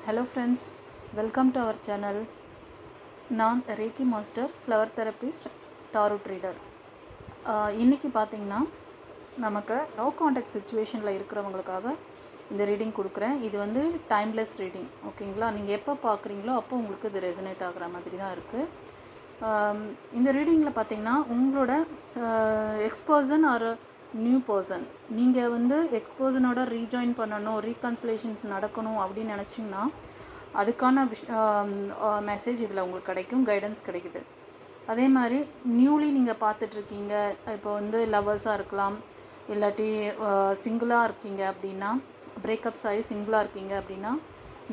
Hello friends, welcome to our channel. நான் Reiki master, flower therapist, tarot reader. இன்றைக்கி பார்த்திங்கன்னா நமக்கு நோ கான்டாக்ட் சுச்சுவேஷனில் இருக்கிறவங்களுக்காக இந்த ரீடிங் கொடுக்குறேன். இது வந்து டைம்லெஸ் ரீடிங், ஓகேங்களா? நீங்கள் எப்போ பார்க்குறீங்களோ அப்போ உங்களுக்கு இது ரெசனேட் ஆகிற மாதிரி தான் இருக்குது. இந்த ரீடிங்கில் பார்த்திங்கன்னா உங்களோட எக்ஸ்பர்சன் ஆர் நியூ பர்சன், நீங்கள் வந்து எக்ஸ்பர்சனோட ரீஜாயின் பண்ணணும், ரீகன்சிலேஷன்ஸ் நடக்கணும் அப்படின்னு நினச்சிங்கன்னா அதுக்கான மெசேஜ் இதில் உங்களுக்கு கிடைக்கும், கைடன்ஸ் கிடைக்குது. அதே மாதிரி நியூலி நீங்கள் பார்த்துட்ருக்கீங்க, இப்போ வந்து லவ்வர்ஸாக இருக்கலாம், இல்லாட்டி சிங்கிளாக இருக்கீங்க அப்படின்னா, பிரேக்கப்ஸ் ஆகி சிங்கிளாக இருக்கீங்க அப்படின்னா,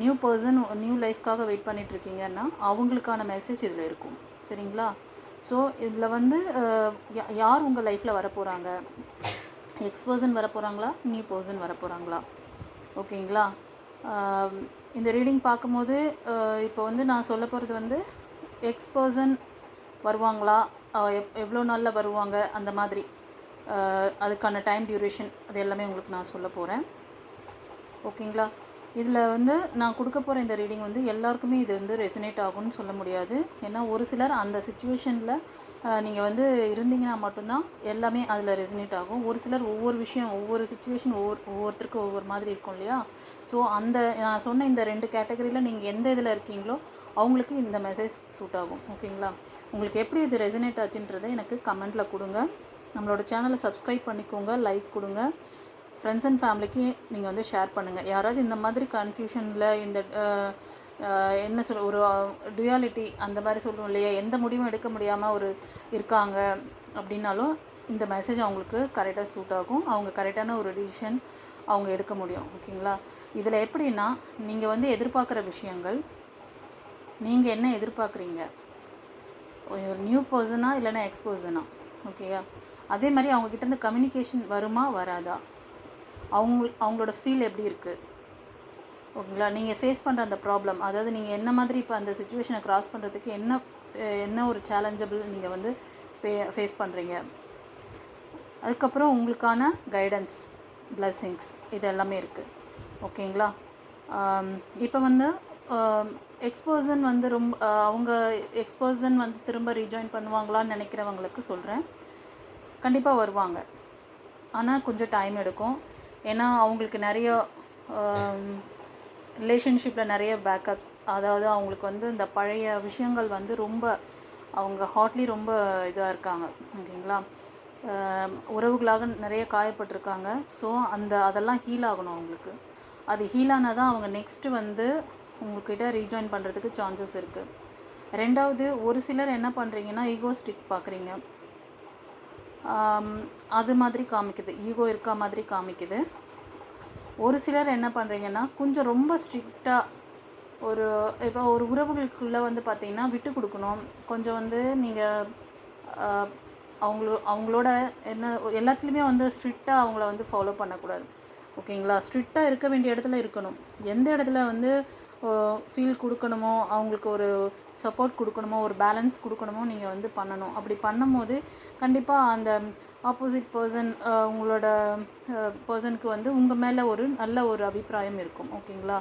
நியூ பர்சன் நியூ லைஃப்காக வெயிட் பண்ணிகிட்ருக்கீங்கன்னா அவங்களுக்கான மெசேஜ் இதில் இருக்கும், சரிங்களா? ஸோ இதில் வந்து யார் உங்கள் லைஃப்பில் வரப்போகிறாங்க, எக்ஸ்பர்சன் வரப்போகிறாங்களா, நியூ பர்சன் வரப்போகிறாங்களா, ஓகேங்களா? இந்த ரீடிங் பார்க்கும்போது இப்போ வந்து நான் சொல்ல போகிறது வந்து எக்ஸ்பர்சன் வருவாங்களா, எவ்வளோ நாளில் வருவாங்க, அந்த மாதிரி அதுக்கான டைம் டியூரேஷன் அது எல்லாமே உங்களுக்கு நான் சொல்ல போகிறேன், ஓகேங்களா? இதில் வந்து நான் கொடுக்க போகிற இந்த ரீடிங் வந்து எல்லாருக்குமே இது வந்து ரெசனேட் ஆகும்னு சொல்ல முடியாது. ஏன்னா ஒரு சிலர் அந்த சுச்சுவேஷனில் நீங்கள் வந்து இருந்தீங்கன்னா மட்டும்தான் எல்லாமே அதில் ரெசனேட் ஆகும். ஒரு சிலர் ஒவ்வொரு விஷயம், ஒவ்வொரு சுச்சுவேஷன் ஒவ்வொருத்தருக்கும் ஒவ்வொரு மாதிரி இருக்கும் இல்லையா? ஸோ அந்த நான் சொன்ன இந்த 2 கேட்டகரியில் நீங்கள் எந்த இதில் இருக்கீங்களோ அவங்களுக்கு இந்த மெசேஜ் சூட் ஆகும், ஓகேங்களா? உங்களுக்கு எப்படி இது ரெசனேட் ஆச்சுன்றதை எனக்கு கமெண்ட்டில் கொடுங்க. நம்மளோட சேனலை சப்ஸ்கிரைப் பண்ணிக்கோங்க, லைக் கொடுங்க, ஃப்ரெண்ட்ஸ் அண்ட் ஃபேமிலிக்கு நீங்கள் வந்து ஷேர் பண்ணுங்கள். யாராச்சும் இந்த மாதிரி கன்ஃபியூஷனில் இந்த என்ன சொல்ல ஒரு டுயாலிட்டி அந்த மாதிரி சொல்லுவோம் இல்லையா, எந்த முடிவும் எடுக்க முடியாமல் ஒரு இருக்காங்க அப்படின்னாலும் இந்த மெசேஜ் அவங்களுக்கு கரெக்டாக சூட் ஆகும். அவங்க கரெக்டான ஒரு டிசிஷன் அவங்க எடுக்க முடியும், ஓகேங்களா? இதில் எப்படின்னா நீங்கள் வந்து எதிர்பார்க்குற விஷயங்கள், நீங்கள் என்ன எதிர்பார்க்குறீங்க, ஒரு நியூ பர்சனா இல்லைன்னா எக்ஸ்பர்சனா, ஓகேயா? அதே மாதிரி அவங்கக்கிட்டேருந்து கம்யூனிகேஷன் வருமா வராதா, அவங்களோட ஃபீல் எப்படி இருக்குது, ஓகேங்களா? நீங்கள் ஃபேஸ் பண்ணுற அந்த ப்ராப்ளம், அதாவது நீங்கள் என்ன மாதிரி இப்போ அந்த சுச்சுவேஷனை க்ராஸ் பண்ணுறதுக்கு என்ன ஒரு சேலஞ்சபிள் நீங்கள் வந்து ஃபேஸ் பண்ணுறீங்க, அதுக்கப்புறம் உங்களுக்கான கைடன்ஸ், பிளெஸ்ஸிங்ஸ், இது எல்லாமே இருக்குது, ஓகேங்களா? இப்போ வந்து எக்ஸ்பர்சன் வந்து ரொம்ப அவங்க எக்ஸ்பர்சன் வந்து திரும்ப ரீஜாயின் பண்ணுவாங்களான்னு நினைக்கிறவங்களுக்கு சொல்கிறேன், கண்டிப்பாக வருவாங்க. ஆனால் கொஞ்சம் டைம் எடுக்கும். ஏன்னா அவங்களுக்கு நிறைய ரிலேஷன்ஷிப்பில் நிறைய பேக்கப்ஸ், அதாவது அவங்களுக்கு வந்து இந்த பழைய விஷயங்கள் வந்து ரொம்ப அவங்க ஹார்ட்லி ரொம்ப இதாக இருக்காங்க, ஓகேங்களா? உறவுகளாக நிறைய காயப்பட்டிருக்காங்க. ஸோ அதெல்லாம் ஹீல் ஆகணும் அவங்களுக்கு. அது ஹீல் ஆனால் தான் அவங்க நெக்ஸ்ட்டு வந்து உங்கள்கிட்ட ரீஜாயின் பண்ணுறதுக்கு சான்சஸ் இருக்குது. ரெண்டாவது, ஒரு சிலர் என்ன பண்ணுறீங்கன்னா ஈகோஸ்டிக் பார்க்குறீங்க, அது மாதிரி காமிக்குது, ஈகோ இருக்கா மாதிரி காமிக்குது. ஒரு சிலர் என்ன பண்ணுறீங்கன்னா கொஞ்சம் ரொம்ப ஸ்ட்ரிக்டாக இப்போ ஒரு உறவுகளுக்குள்ளே வந்து பார்த்திங்கன்னா விட்டு கொடுக்கணும், கொஞ்சம் வந்து நீங்கள் அவங்களோட என்ன எல்லாத்துலேயுமே வந்து ஸ்ட்ரிக்டாக அவங்கள வந்து ஃபாலோ பண்ணக்கூடாது, ஓகேங்களா? ஸ்ட்ரிக்டாக இருக்க வேண்டிய இடத்துல இருக்கணும். எந்த இடத்துல வந்து ஃபீல் கொடுக்கணுமோ, அவங்களுக்கு ஒரு சப்போர்ட் கொடுக்கணுமோ, ஒரு பேலன்ஸ் கொடுக்கணுமோ நீங்கள் வந்து பண்ணணும். அப்படி பண்ணும்போது கண்டிப்பாக அந்த ஆப்போசிட் பர்சன் உங்களோட பர்சனுக்கு வந்து உங்கள் மேலே ஒரு நல்ல ஒரு அபிப்பிராயம் இருக்கும், ஓகேங்களா?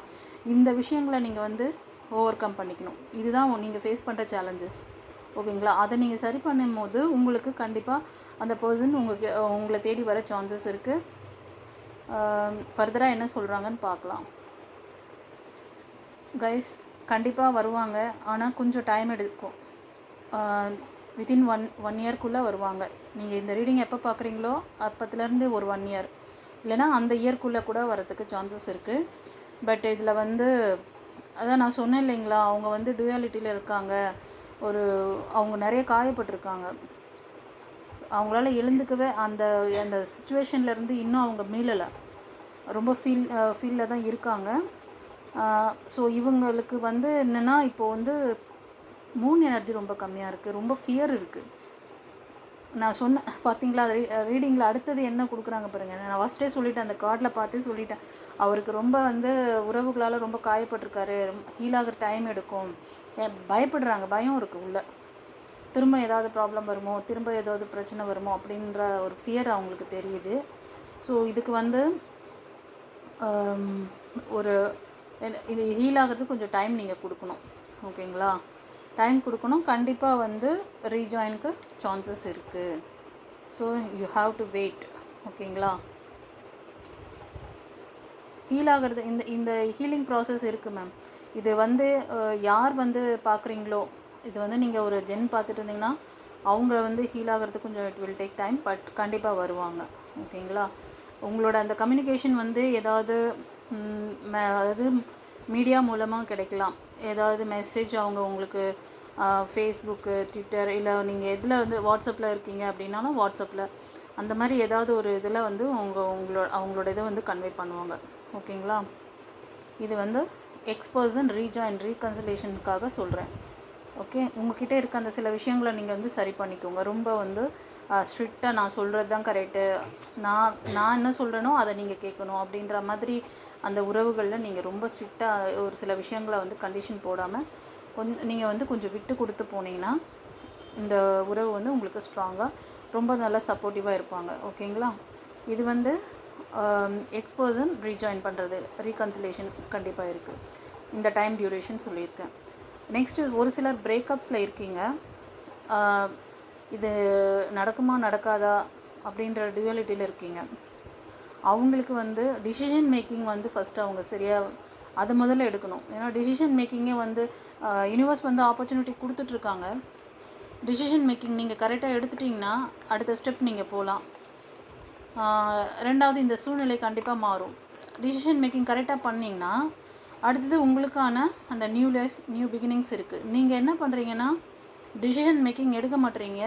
இந்த விஷயங்களை நீங்கள் வந்து ஓவர் கம் பண்ணிக்கணும். இதுதான் நீங்கள் ஃபேஸ் பண்ணுற சேலஞ்சஸ், ஓகேங்களா? அதை நீங்கள் சரி பண்ணும்போது உங்களுக்கு கண்டிப்பாக அந்த பர்சன் உங்களை தேடி வர சான்சஸ் இருக்குது. ஃபர்தராக என்ன சொல்கிறாங்கன்னு பார்க்கலாம். கைஸ், கண்டிப்பாக வருவாங்க, ஆனால் கொஞ்சம் டைம் எடுக்கும். வித்தின் ஒன் இயர்க்குள்ளே வருவாங்க. நீங்கள் இந்த ரீடிங் எப்போ பார்க்குறீங்களோ அப்போத்துலேருந்து ஒரு 1 இயர் இல்லைனா அந்த இயர்க்குள்ளே கூட வரதுக்கு சான்சஸ் இருக்குது. பட் இதில் வந்து அதான் நான் சொன்னேன் இல்லைங்களா, அவங்க வந்து டுயாலிட்டியில் இருக்காங்க, அவங்க நிறைய காயப்பட்டிருக்காங்க, அவங்களால எழுந்துக்கவே அந்த அந்த சுச்சுவேஷன்லேருந்து இன்னும் அவங்க மீளலை, ரொம்ப ஃபீலில் தான் இருக்காங்க. ஸோ இவங்களுக்கு வந்து என்னென்னா இப்போது வந்து மூன் எனர்ஜி ரொம்ப கம்மியாக இருக்குது, ரொம்ப ஃபியர் இருக்குது. நான் சொன்னேன் பார்த்தீங்களா, ரீடிங்கில் அடுத்தது என்ன கொடுக்குறாங்க பாருங்கள். நான் ஃபஸ்ட்டே சொல்லிட்டேன், அந்த கார்டில் பார்த்தே சொல்லிட்டேன், அவருக்கு ரொம்ப வந்து உறவுகளால் ரொம்ப காயப்பட்டிருக்காரு, ஹீல் ஆகிற டைம் எடுக்கும், பயப்படுறாங்க, பயம் இருக்குது உள்ள, திரும்ப ஏதாவது ப்ராப்ளம் வருமோ, திரும்ப ஏதாவது பிரச்சனை வருமோ அப்படின்ற ஒரு ஃபியர் அவங்களுக்கு தெரியுது. ஸோ இதுக்கு வந்து ஒரு இது ஹீல் ஆகிறதுக்கு கொஞ்சம் டைம் நீங்கள் கொடுக்கணும். ஓகேங்களா? டைம் கொடுக்கணும். கண்டிப்பாக வந்து ரீஜாயினுக்கு சான்சஸ் இருக்குது. So you have to wait. ஓகேங்களா? ஹீல் ஆகிறது இந்த இந்த ஹீலிங் ப்ராசஸ் இருக்குது மேம். இது வந்து யார் வந்து பார்க்குறீங்களோ, இது வந்து நீங்கள் ஒரு ஜென் பார்த்துட்டு இருந்தீங்கன்னா அவங்க வந்து ஹீல் ஆகிறதுக்கு கொஞ்சம் it will take time, but கண்டிப்பாக வருவாங்க. ஓகேங்களா? உங்களோட அந்த கம்யூனிகேஷன் வந்து ஏதாவது அதாவது மீடியா மூலமாக கிடைக்கலாம். ஏதாவது மெசேஜ் அவங்க உங்களுக்கு ஃபேஸ்புக்கு, ட்விட்டர், இல்லை நீங்கள் எதில் வந்து வாட்ஸ்அப்பில் இருக்கீங்க அப்படின்னாலும் வாட்ஸ்அப்பில் அந்த மாதிரி ஏதாவது ஒரு இதில் வந்து அவங்களோட இதை வந்து கன்வே பண்ணுவாங்க. ஓகேங்களா? இது வந்து எக்ஸ்பர்சன் ரீகன்சிலேஷனுக்காக சொல்கிறேன். ஓகே, உங்ககிட்ட இருக்க அந்த சில விஷயங்களை நீங்கள் வந்து சரி பண்ணிக்கோங்க. ரொம்ப வந்து ஸ்ட்ரிக்டாக நான் சொல்கிறது தான் கரெக்டு, நான் என்ன சொல்கிறேனோ அதை நீங்கள் கேட்கணும் அப்படின்ற மாதிரி அந்த உறவுகளில் நீங்கள் ரொம்ப ஸ்ட்ரிக்டாக ஒரு சில விஷயங்களை வந்து கண்டிஷன் போடாமல் நீங்கள் வந்து கொஞ்சம் விட்டு கொடுத்து போனீங்கன்னா இந்த உறவு வந்து உங்களுக்கு ஸ்ட்ராங்காக ரொம்ப நல்லா சப்போர்ட்டிவாக இருப்பாங்க. ஓகேங்களா? இது வந்து எக்ஸ்பர்சன் ரீஜாயின் பண்ணுறது, ரீகன்சிலேஷன் கண்டிப்பாக இருக்குது. இந்த டைம் டியூரேஷன் சொல்லியிருக்கேன். நெக்ஸ்ட்டு ஒரு சிலர் பிரேக்கப்ஸில் இருக்கீங்க. இது நடக்குமா நடக்காதா அப்படின்ற டுவலிட்டியில் இருக்கீங்க. அவங்களுக்கு வந்து டிசிஷன் மேக்கிங் வந்து ஃபஸ்ட்டு அவங்க சரியாக அதை முதல்ல எடுக்கணும். ஏன்னா டிசிஷன் மேக்கிங்கே வந்து யூனிவர்ஸ் வந்து ஆப்பர்ச்சுனிட்டி கொடுத்துட்ருக்காங்க. டிசிஷன் மேக்கிங் நீங்கள் கரெக்டாக எடுத்துட்டிங்கன்னா அடுத்த ஸ்டெப் நீங்கள் போகலாம். ரெண்டாவது, இந்த சூழ்நிலை கண்டிப்பாக மாறும். டிசிஷன் மேக்கிங் கரெக்டாக பண்ணிங்கன்னா அடுத்தது உங்களுக்கான அந்த நியூ லைஃப், நியூ பிகினிங்ஸ் இருக்குது. நீங்கள் என்ன பண்ணுறீங்கன்னா டிசிஷன் மேக்கிங் எடுக்க மாட்டேறீங்க.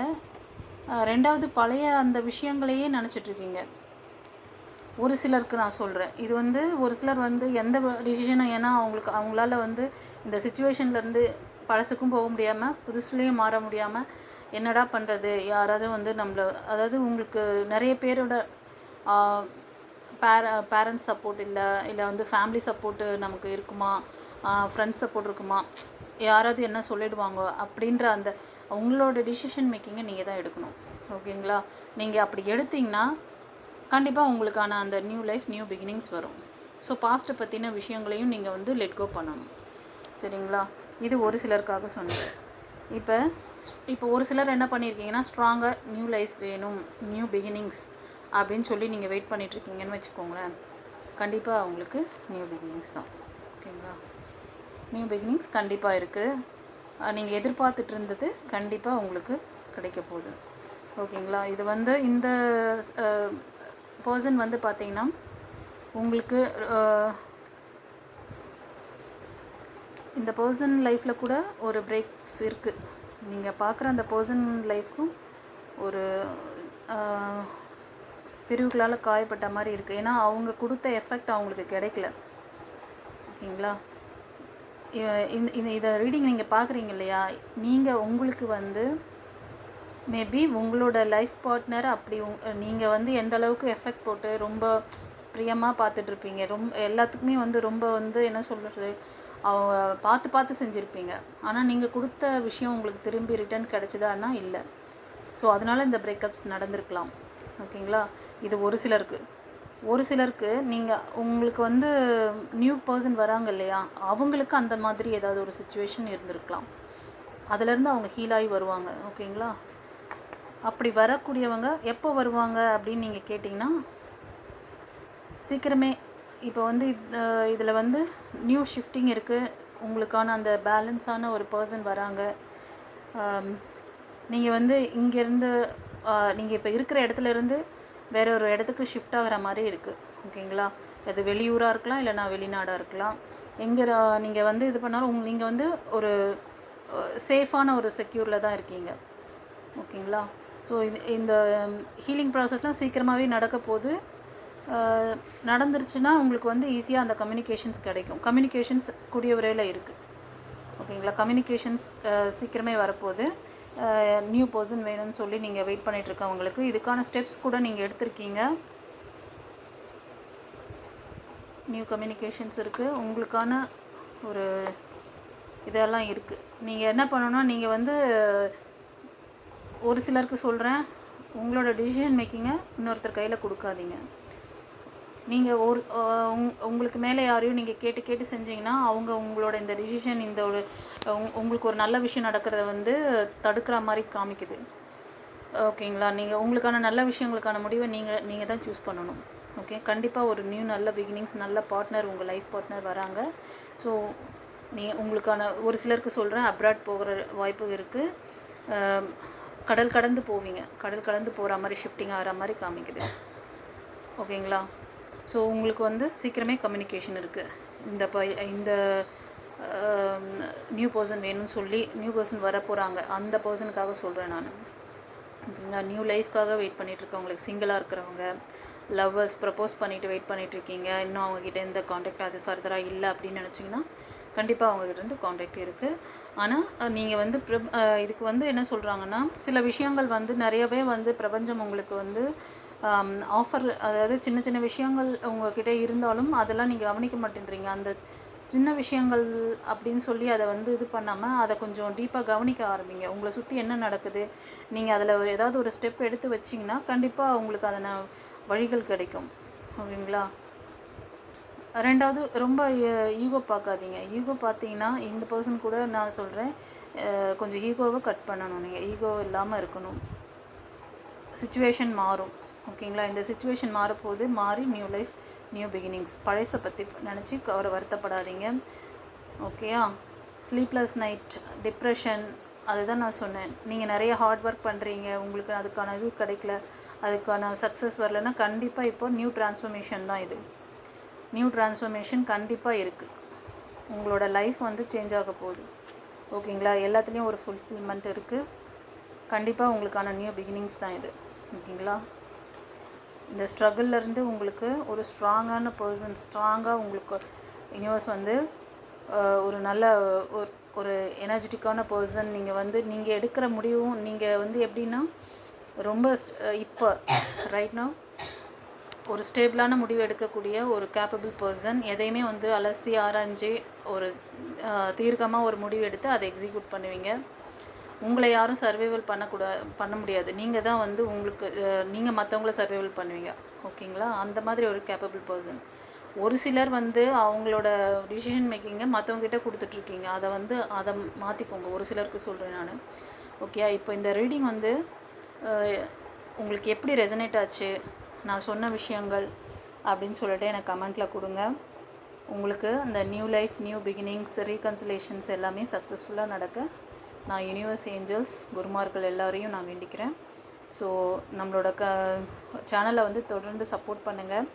ரெண்டாவது, பழைய அந்த விஷயங்களையே நினச்சிட்ருக்கீங்க. ஒரு சிலருக்கு நான் சொல்கிறேன், இது வந்து ஒரு சிலர் வந்து எந்த டிசிஷனும், ஏன்னா அவங்களால வந்து இந்த சுச்சுவேஷன்லேருந்து பழசுக்கும் போக முடியாமல் புதுசுலேயும் மாற முடியாமல் என்னடா பண்ணுறது, யாராவது வந்து நம்மளை, அதாவது உங்களுக்கு நிறைய பேரோட பேரண்ட்ஸ் சப்போர்ட் இல்லை வந்து ஃபேமிலி சப்போர்ட்டு நமக்கு இருக்குமா, ஃப்ரெண்ட்ஸ் சப்போர்ட் இருக்குமா, யாராவது என்ன சொல்லிடுவாங்க அப்படின்ற அந்த உங்களோட டிசிஷன் மேக்கிங்கை நீங்கள் தான் எடுக்கணும். ஓகேங்களா? நீங்கள் அப்படி எடுத்திங்கன்னா கண்டிப்பாக உங்களுக்கான அந்த நியூ லைஃப், நியூ பிகினிங்ஸ் வரும். ஸோ பாஸ்ட்டை பற்றின விஷயங்களையும் நீங்கள் வந்து லெட் கோ பண்ணணும். சரிங்களா? இது ஒரு சிலருக்காக சொன்னேன். இப்போ ஒரு சிலர் என்ன பண்ணியிருக்கீங்கன்னா ஸ்ட்ராங்காக நியூ லைஃப் வேணும், நியூ பிகினிங்ஸ் அப்படின்னு சொல்லி நீங்கள் வெயிட் பண்ணிகிட்ருக்கீங்கன்னு வச்சுக்கோங்களேன். கண்டிப்பாக அவங்களுக்கு நியூ பிகினிங்ஸ் தான். ஓகேங்களா? நியூ பிகினிங்ஸ் கண்டிப்பாக இருக்குது. நீங்கள் எதிர்பார்த்துட்டு இருந்தது கண்டிப்பாக உங்களுக்கு கிடைக்க போகுது. ஓகேங்களா? இது வந்து இந்த பர்சன் வந்து பார்த்திங்கன்னா உங்களுக்கு இந்த பர்சன் லைஃப்பில் கூட ஒரு பிரேக்ஸ் இருக்குது. நீங்கள் பார்க்குற அந்த பர்சன் லைஃப்க்கும் ஒரு பிரிவுகளால் காயப்பட்ட மாதிரி இருக்குது. ஏன்னா அவங்க கொடுத்த எஃபெக்ட் அவங்களுக்கு கிடைக்கல. ஓகேங்களா? இதை ரீடிங் நீங்கள் பார்க்குறீங்க இல்லையா, நீங்கள் உங்களுக்கு வந்து மேபி உங்களோட லைஃப் பார்ட்னர் அப்படி நீங்கள் வந்து எந்த அளவுக்கு எஃபெக்ட் போட்டு ரொம்ப பிரியமாக பார்த்துட்ருப்பீங்க. எல்லாத்துக்குமே வந்து ரொம்ப வந்து என்ன சொல்கிறது, அவங்க பார்த்து செஞ்சுருப்பீங்க. ஆனால் நீங்கள் கொடுத்த விஷயம் உங்களுக்கு திரும்பி ரிட்டர்ன் கிடச்சிதான்னா இல்லை. ஸோ அதனால் இந்த பிரேக்கப்ஸ் நடந்திருக்கலாம். ஓகேங்களா? இது ஒரு சிலருக்கு நீங்கள் உங்களுக்கு வந்து நியூ பர்சன் வராங்க இல்லையா, அவங்களுக்கு அந்த மாதிரி ஏதாவது ஒரு சுச்சுவேஷன் இருந்திருக்கலாம். அதிலேருந்து அவங்க ஹீலாகி வருவாங்க. ஓகேங்களா? அப்படி வரக்கூடியவங்க எப்போ வருவாங்க அப்படின்னு நீங்கள் கேட்டிங்கன்னா சீக்கிரமே. இப்போ வந்து இதில் வந்து நியூ ஷிஃப்டிங் இருக்குது. உங்களுக்கான அந்த பேலன்ஸான ஒரு பர்சன் வராங்க. நீங்கள் வந்து இங்கேருந்து நீங்கள் இப்போ இருக்கிற இடத்துலேருந்து வேற ஒரு இடத்துக்கு ஷிஃப்ட் ஆகிற மாதிரி இருக்குது. ஓகேங்களா? அது வெளியூராக இருக்கலாம், இல்லைனா வெளிநாடாக இருக்கலாம். எங்கே நீங்கள் வந்து இது பண்ணாலும் நீங்கள் வந்து ஒரு சேஃபான ஒரு செக்யூரில் தான் இருக்கீங்க. ஓகேங்களா? ஸோ இந்த ஹீலிங் ப்ராசஸ்லாம் சீக்கிரமாகவே நடக்க போது. நடந்துருச்சுன்னா உங்களுக்கு வந்து ஈஸியாக அந்த கம்யூனிகேஷன்ஸ் கிடைக்கும். கம்யூனிகேஷன்ஸ் கூடிய விரைவில் இருக்குது. ஓகேங்களா? கம்யூனிகேஷன்ஸ் சீக்கிரமே வரப்போகுது. நியூ பர்சன் வேணும்னு சொல்லி நீங்கள் வெயிட் பண்ணிகிட்ருக்கவங்களுக்கு இதுக்கான ஸ்டெப்ஸ் கூட நீங்கள் எடுத்திருக்கீங்க. நியூ கம்யூனிகேஷன்ஸ் இருக்குது. உங்களுக்கான ஒரு இதெல்லாம் இருக்குது. நீங்கள் என்ன பண்ணணும்னா, நீங்கள் வந்து ஒரு சிலருக்கு சொல்கிறேன், உங்களோட டிசிஷன் மேக்கிங்கை இன்னொருத்தர் கையில் கொடுக்காதீங்க. நீங்கள் ஒரு உங்களுக்கு மேலே யாரையும் நீங்கள் கேட்டு கேட்டு செஞ்சீங்கன்னா அவங்க உங்களோட இந்த டிசிஷன் இந்த ஒரு உங்களுக்கு ஒரு நல்ல விஷயம் நடக்கிறத வந்து தடுக்கிற மாதிரி காமிக்குது. ஓகேங்களா? நீங்கள் உங்களுக்கான நல்ல விஷயங்களுக்கான முடிவை நீங்கள் தான் சூஸ் பண்ணணும். ஓகே, கண்டிப்பாக ஒரு நல்ல பிகினிங்ஸ், நல்ல பார்ட்னர், உங்கள் லைஃப் பார்ட்னர் வராங்க. ஸோ உங்களுக்கான ஒரு சிலருக்கு சொல்கிறேன், அப்ராட் போகிற வாய்ப்பு இருக்குது. கடல் கடந்து போவீங்க, கடல் கடந்து போகிற மாதிரி ஷிஃப்டிங் ஆகிற மாதிரி காமிக்குது. ஓகேங்களா? ஸோ உங்களுக்கு வந்து சீக்கிரமே கம்யூனிகேஷன் இருக்குது. இந்த நியூ பர்சன் வேணும்னு சொல்லி நியூ பர்சன் வர போகிறாங்க, அந்த பர்சனுக்காக சொல்கிறேன் நான். ஓகேங்களா? நியூ லைஃப்காக வெயிட் பண்ணிகிட்ருக்கவங்களுக்கு, சிங்கிளாக இருக்கிறவங்க, லவ்வர்ஸ் ப்ரப்போஸ் பண்ணிவிட்டு வெயிட் பண்ணிகிட்ருக்கீங்க, இன்னும் அவங்கக்கிட்ட எந்த காண்டாக்ட் அது ஃபர்தராக இல்லை அப்படின்னு நினச்சிங்கன்னா கண்டிப்பாக அவங்ககிட்டருந்து காண்டாக்ட் இருக்குது. ஆனால் நீங்கள் வந்து இதுக்கு வந்து என்ன சொல்கிறாங்கன்னா, சில விஷயங்கள் வந்து நிறையவே வந்து பிரபஞ்சம் உங்களுக்கு வந்து ஆஃபர், அதாவது சின்ன சின்ன விஷயங்கள் உங்கள்கிட்ட இருந்தாலும் அதெல்லாம் நீங்கள் கவனிக்க மாட்டேன்றீங்க. அந்த சின்ன விஷயங்கள் அப்படின்னு சொல்லி அதை வந்து இது பண்ணாமல் அதை கொஞ்சம் டீப்பாக கவனிக்க ஆரம்பிங்க. உங்களை சுற்றி என்ன நடக்குது, நீங்கள் அதில் ஏதாவது ஒரு ஸ்டெப் எடுத்து வச்சிங்கன்னா கண்டிப்பாக உங்களுக்கு அதன வழிகள் கிடைக்கும். ஓகேங்களா? ரெண்டாவது, ரொம்ப ஈகோ பார்க்காதீங்க. ஈகோ பார்த்தீங்கன்னா இந்த பர்சன் கூட நான் சொல்கிறேன், கொஞ்சம் ஈகோவை கட் பண்ணணும். நீங்கள் ஈகோ இல்லாமல் இருக்கணும். சிச்சுவேஷன் மாறும். ஓகேங்களா? இந்த சிச்சுவேஷன் மாறப்போது, மாறி நியூ லைஃப், நியூ பிகினிங்ஸ். பழசை பற்றி நினச்சி வருத்தப்படாதீங்க. ஓகேயா? ஸ்லீப்லெஸ் நைட், டிப்ரெஷன், அதுதான் நான் சொன்னேன். நீங்கள் நிறைய ஹார்ட் ஒர்க் பண்ணுறீங்க, உங்களுக்கு அதுக்கான இது கிடைக்கல, அதுக்கான சக்ஸஸ் வரலைன்னா கண்டிப்பாக இப்போ நியூ ட்ரான்ஸ்ஃபர்மேஷன் தான் இது. நியூ ட்ரான்ஸ்ஃபர்மேஷன் கண்டிப்பாக இருக்குது. உங்களோட லைஃப் வந்து சேஞ்ச் ஆக போகுது. ஓகேங்களா? எல்லாத்துலேயும் ஒரு ஃபுல்ஃபில்மெண்ட் இருக்குது. கண்டிப்பாக உங்களுக்கான நியூ பிகினிங்ஸ் தான் இது. ஓகேங்களா? இந்த ஸ்ட்ரகிள்லேருந்து உங்களுக்கு ஒரு ஸ்ட்ராங்கான பர்சன், ஸ்ட்ராங்காக உங்களுக்கு யூனிவர்ஸ் வந்து ஒரு நல்ல ஒரு எனர்ஜெட்டிக்கான பர்சன். நீங்கள் எடுக்கிற முடிவும், நீங்கள் வந்து எப்படின்னா ரொம்ப இப்போ ரைட்னா ஒரு ஸ்டேபிளான முடிவு எடுக்கக்கூடிய ஒரு கேப்பபிள் பர்சன். எதையுமே வந்து அலசி ஆராய்ஞ்சு ஒரு தீர்க்கமாக ஒரு முடிவு எடுத்து அதை எக்ஸிக்யூட் பண்ணுவீங்க. உங்களை யாரும் சர்வைவல் பண்ண முடியாது. நீங்கள் தான் வந்து நீங்கள் மற்றவங்கள சர்வைவல் பண்ணுவீங்க. ஓகேங்களா? அந்த மாதிரி ஒரு கேப்பபிள் பர்சன். ஒரு சிலர் வந்து அவங்களோட டிசிஷன் மேக்கிங்கை மற்றவங்ககிட்ட கொடுத்துட்ருக்கீங்க. அதை மாற்றிக்கோங்க. ஒரு சிலருக்கு சொல்கிறேன் நான். ஓகே, இப்போ இந்த ரீடிங் வந்து உங்களுக்கு எப்படி ரெசனேட் ஆச்சு, நான் சொன்ன விஷயங்கள் அப்படின்னு சொல்லிட்டு எனக்கு கமெண்ட்டில் கொடுங்க. உங்களுக்கு அந்த நியூ லைஃப், நியூ பிகினிங்ஸ், ரீகன்சிலேஷன்ஸ் எல்லாமே சக்ஸஸ்ஃபுல்லாக நடக்க நான் யூனிவர்ஸ், ஏஞ்சல்ஸ், குருமார்கள் எல்லாரையும் நான் வேண்டிக்கிறேன். ஸோ நம்மளோட சேனலை வந்து தொடர்ந்து சப்போர்ட் பண்ணுங்கள்,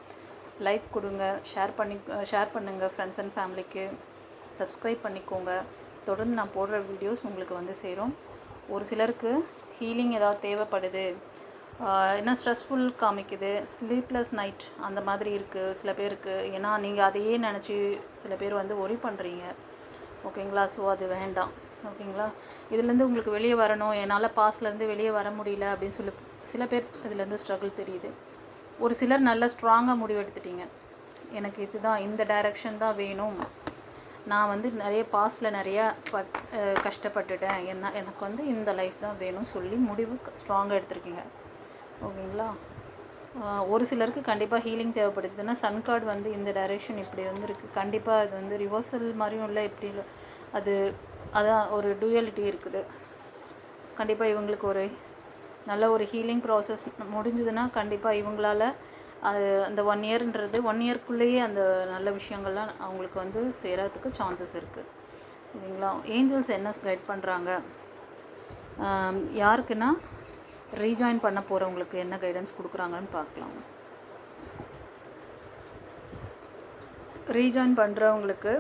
லைக் கொடுங்க, ஷேர் பண்ணுங்கள் ஃப்ரெண்ட்ஸ் அண்ட் ஃபேமிலிக்கு, சப்ஸ்கிரைப் பண்ணிக்கோங்க. தொடர்ந்து நான் போடுற வீடியோஸ் உங்களுக்கு வந்து சேரும். ஒரு சிலருக்கு ஹீலிங் ஏதாவது தேவைப்படுது, என்ன ஸ்ட்ரெஸ்ஃபுல் காமிக்குது, ஸ்லீப்லெஸ் நைட் அந்த மாதிரி இருக்குது சில பேருக்கு. ஏன்னா நீங்கள் அதையே நினச்சி சில பேர் வந்து ஒரி பண்ணுறீங்க. ஓகேங்களா? ஸோ அது வேண்டாம். ஓகேங்களா? இதுலேருந்து உங்களுக்கு வெளியே வரணும், என்னால் பாஸ்ட்லேருந்து வெளியே வர முடியல அப்படின்னு சொல்லி சில பேர் இதுலேருந்து ஸ்ட்ரகிள் தெரியுது. ஒரு சிலர் நல்ல ஸ்ட்ராங்காக முடிவெடுத்துட்டீங்க, எனக்கு இதுதான், இந்த டைரெக்ஷன் தான் வேணும், நான் வந்து நிறைய பாஸ்ட்டில் நிறையா கஷ்டப்பட்டுட்டேன், எனக்கு வந்து இந்த லைஃப் தான் வேணும் சொல்லி முடிவு ஸ்ட்ராங்காக எடுத்திருக்கீங்க. ஓகேங்களா? ஒரு சிலருக்கு கண்டிப்பாக ஹீலிங் தேவைப்படுதுன்னா சன் கார்டு வந்து இந்த டைரெக்ஷன் இப்படி வந்துருக்கு. கண்டிப்பாக அது வந்து ரிவர்சல் மாதிரியும் இல்லை, இப்படி இல்லை, அதான் ஒரு டூயலிட்டி இருக்குது. கண்டிப்பாக இவங்களுக்கு ஒரு நல்ல ஒரு ஹீலிங் ப்ராசஸ் முடிஞ்சதுன்னா கண்டிப்பாக இவங்களால் அந்த 1 இயர்ன்றது 1 இயர்க்குள்ளேயே அந்த நல்ல விஷயங்கள்லாம் அவங்களுக்கு வந்து சேரத்துக்கு சான்சஸ் இருக்குது. ஓகேங்களா? ஏஞ்சல்ஸ் என்ன கைட் பண்ணுறாங்க, யாருக்குன்னா ரீஜாயின் பண்ண போகிறவங்களுக்கு என்ன கைடன்ஸ் கொடுக்குறாங்கன்னு பார்க்கலாம். ரீஜாயின் பண்ணுறவங்களுக்கு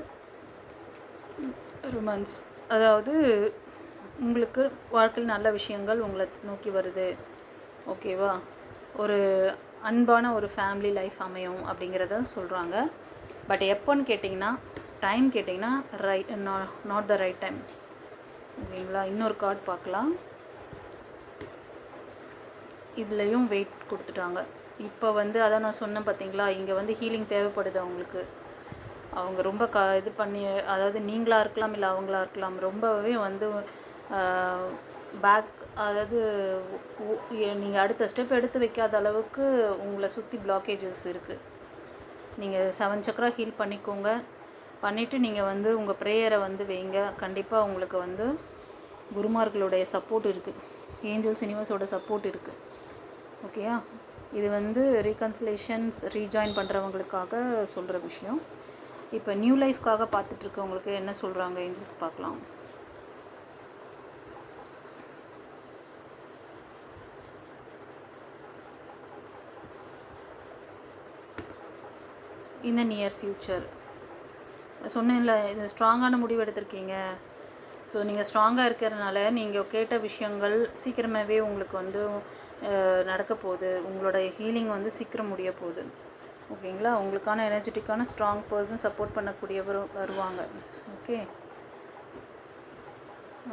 ரொமான்ஸ், அதாவது உங்களுக்கு வாழ்க்கையில் நல்ல விஷயங்கள் உங்களை நோக்கி வருது. ஓகேவா? ஒரு அன்பான ஒரு ஃபேமிலி லைஃப் அமையும் அப்படிங்கிறத சொல்கிறாங்க. பட் எப்போன்னு கேட்டிங்கன்னா, டைம் கேட்டிங்கன்னா நாட் த ரைட் டைம். ஓகேங்களா? இன்னொரு கார்டு பார்க்கலாம். இதுலேயும் வெயிட் கொடுத்துட்டாங்க. இப்போ வந்து அதான் நான் சொன்னேன் பார்த்தீங்களா, இங்கே வந்து ஹீலிங் தேவைப்படுது அவங்களுக்கு. அவங்க ரொம்ப இது பண்ணி, அதாவது நீங்களாக இருக்கலாம் இல்லை அவங்களா இருக்கலாம், ரொம்பவே வந்து அதாவது நீங்கள் அடுத்த ஸ்டெப் எடுத்து வைக்காத அளவுக்கு உங்களை சுற்றி பிளாக்கேஜஸ் இருக்குது. நீங்கள் 7 சக்ரா ஹீல் பண்ணிக்கோங்க. பண்ணிவிட்டு நீங்கள் வந்து உங்கள் ப்ரேயரை வந்து வைங்க. கண்டிப்பாக உங்களுக்கு வந்து குருமார்களுடைய சப்போர்ட் இருக்குது, ஏஞ்சல்ஸ் யூனிவர்ஸோட சப்போர்ட் இருக்குது. ஓகேயா? இது வந்து ரீகன்சிலேஷன்ஸ் ரீஜாயின் பண்ணுறவங்களுக்காக சொல்கிற விஷயம். இப்போ நியூ லைஃப்காக பார்த்துட்ருக்கவங்களுக்கு என்ன சொல்கிறாங்க ஏஞ்சல்ஸ் பார்க்கலாம். இந்த நியர் ஃப்யூச்சர் சொன்னேன்ல, இது ஸ்ட்ராங்கான முடிவு எடுத்திருக்கீங்க. ஸோ நீங்கள் ஸ்ட்ராங்காக இருக்கிறதுனால நீங்கள் கேட்ட விஷயங்கள் சீக்கிரமாகவே உங்களுக்கு வந்து நடக்க போகுது. உங்களோட ஹீலிங் வந்து சீக்கிரம் முடிய போகுது. ஓகேங்களா? உங்களுக்கான எனர்ஜெட்டிக்கான ஸ்ட்ராங் பர்சன் சப்போர்ட் பண்ணக்கூடியவரும் வருவாங்க. ஓகே,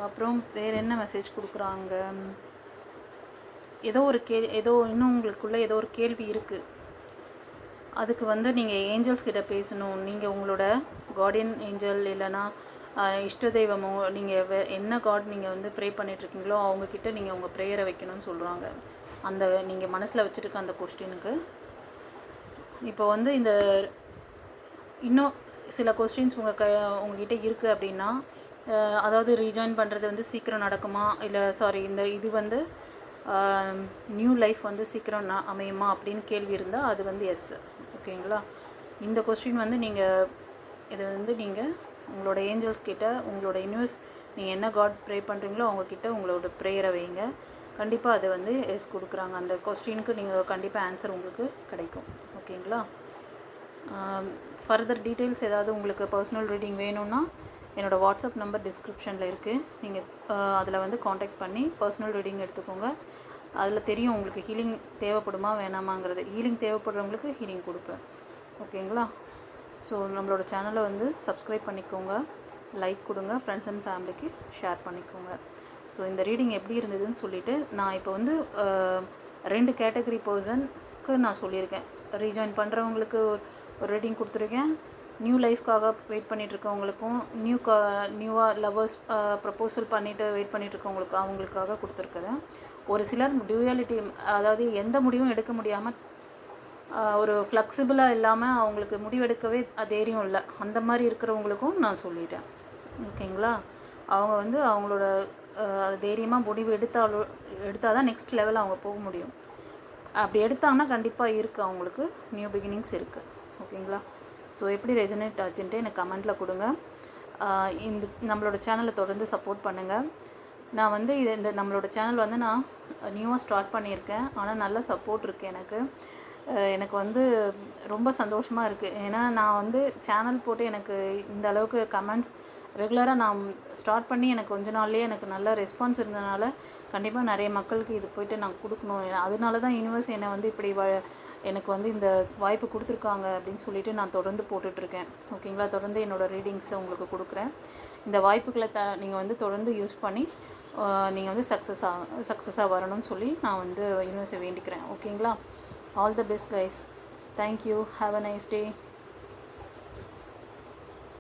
அப்புறம் வேறு என்ன மெசேஜ் கொடுக்குறாங்க? ஏதோ இன்னும் உங்களுக்குள்ளே ஏதோ ஒரு கேள்வி இருக்குது. அதுக்கு வந்து நீங்கள் ஏஞ்சல்ஸ் கிட்ட பேசணும். நீங்கள் உங்களோட கார்டியன் ஏஞ்சல் இல்லைனா இஷ்ட தெய்வமோ, நீங்கள் என்ன காட் நீங்கள் வந்து ப்ரே பண்ணிகிட்ருக்கீங்களோ அவங்கக்கிட்ட நீங்கள் உங்கள் ப்ரேயரை வைக்கணும்னு சொல்கிறாங்க. அந்த நீங்கள் மனசில் வச்சுருக்க அந்த கொஸ்டினுக்கு இப்போ வந்து இந்த இன்னும் சில கொஸ்டின்ஸ் உங்ககிட்ட இருக்குது அப்படின்னா, அதாவது ரீஜாயின் பண்ணுறது வந்து சீக்கிரம் நடக்குமா, இல்லை இது வந்து நியூ லைஃப் வந்து சீக்கிரம் அமையுமா அப்படின்னு கேள்வி இருந்தால் அது வந்து எஸ். ஓகேங்களா? இந்த கொஸ்டின் வந்து நீங்கள் உங்களோட ஏஞ்சல்ஸ் கிட்ட, உங்களோட யூனிவர்ஸ், நீங்கள் என்ன காட் ப்ரே பண்ணுறீங்களோ அவங்கக்கிட்ட உங்களோட ப்ரேயரை வைங்க. கண்டிப்பாக அது வந்து எஸ் கொடுக்குறாங்க. அந்த கொஸ்டினுக்கு நீங்கள் கண்டிப்பாக ஆன்சர் உங்களுக்கு கிடைக்கும். ஓகேங்களா? ஃபர்தர் டீட்டெயில்ஸ் ஏதாவது உங்களுக்கு பர்சனல் ரீடிங் வேணும்னா என்னோடய வாட்ஸ்அப் நம்பர் டிஸ்கிரிப்ஷனில் இருக்குது. நீங்கள் அதில் வந்து காண்டாக்ட் பண்ணி பர்சனல் ரீடிங் எடுத்துக்கோங்க. அதில் தெரியும் உங்களுக்கு ஹீலிங் தேவைப்படுமா வேணாமாங்கிறது. ஹீலிங் தேவைப்படுறவங்களுக்கு ஹீலிங் கொடுப்பேன். ஓகேங்களா? ஸோ நம்மளோட சேனலை வந்து சப்ஸ்கிரைப் பண்ணிக்கோங்க, லைக் கொடுங்க, ஃப்ரெண்ட்ஸ் அண்ட் ஃபேமிலிக்கு ஷேர் பண்ணிக்கோங்க. ஸோ இந்த ரீடிங் எப்படி இருந்ததுன்னு சொல்லிவிட்டு நான் இப்போ வந்து 2 கேட்டகரி பர்சனுக்கு நான் சொல்லியிருக்கேன். ரீஜாயின் பண்ணுறவங்களுக்கு ஒரு ரீடிங் கொடுத்துருக்கேன். நியூ லைஃப்காக வெயிட் பண்ணிகிட்ருக்கவங்களுக்கும், நியூவாக லவ்வர்ஸ் ப்ரப்போசல் பண்ணிவிட்டு வெயிட் பண்ணிகிட்ருக்கவங்களுக்கு அவங்களுக்காக கொடுத்துருக்குறேன். ஒரு சிலர் டியூயாலிட்டி, அதாவது எந்த முடிவும் எடுக்க முடியாமல் ஒரு ஃப்ளெக்சிபிளாக இல்லாமல் அவங்களுக்கு முடிவெடுக்கவே தைரியம் இல்லை, அந்த மாதிரி இருக்கிறவங்களுக்கும் நான் சொல்லிட்டேன். ஓகேங்களா? அவங்க வந்து அவங்களோட தைரியமாக முடிவு எடுத்தால் தான் நெக்ஸ்ட் லெவலில் அவங்க போக முடியும். அப்படி எடுத்தாங்கன்னா கண்டிப்பாக இருக்குது, அவங்களுக்கு நியூ பிகினிங்ஸ் இருக்குது. ஓகேங்களா? ஸோ எப்படி ரெசனேட் ஆச்சுன்ட்டு எனக்கு கமெண்ட்டில் கொடுங்க. இந்த நம்மளோட சேனலை தொடர்ந்து சப்போர்ட் பண்ணுங்கள். நான் வந்து இந்த நம்மளோட சேனல் வந்து நான் நியூவாக ஸ்டார்ட் பண்ணியிருக்கேன். ஆனால் நல்ல சப்போர்ட் இருக்குது எனக்கு வந்து ரொம்ப சந்தோஷமாக இருக்குது. ஏன்னா நான் வந்து சேனல் போட்டு எனக்கு இந்த அளவுக்கு கமெண்ட்ஸ் ரெகுலராக நான் ஸ்டார்ட் பண்ணி எனக்கு கொஞ்ச நாள்லேயே எனக்கு நல்ல ரெஸ்பான்ஸ் இருந்ததுனால கண்டிப்பாக நிறைய மக்களுக்கு இது போய்ட்டு நான் கொடுக்கணும். அதனால தான் யூனிவர்ஸ் என்னை வந்து இப்படி எனக்கு வந்து இந்த வாய்ப்பு கொடுத்துருக்காங்க அப்படின்னு சொல்லிட்டு நான் தொடர்ந்து போட்டுட்ருக்கேன். ஓகேங்களா? தொடர்ந்து என்னோடய ரீடிங்ஸை உங்களுக்கு கொடுக்குறேன். இந்த வாய்ப்புகளை நீங்கள் வந்து தொடர்ந்து யூஸ் பண்ணி நீங்கள் வந்து சக்ஸஸாக வரணும்னு சொல்லி நான் வந்து யூனிவர்ஸை வேண்டிக்கிறேன். ஓகேங்களா? All the best guys. Thank you. Have a nice day.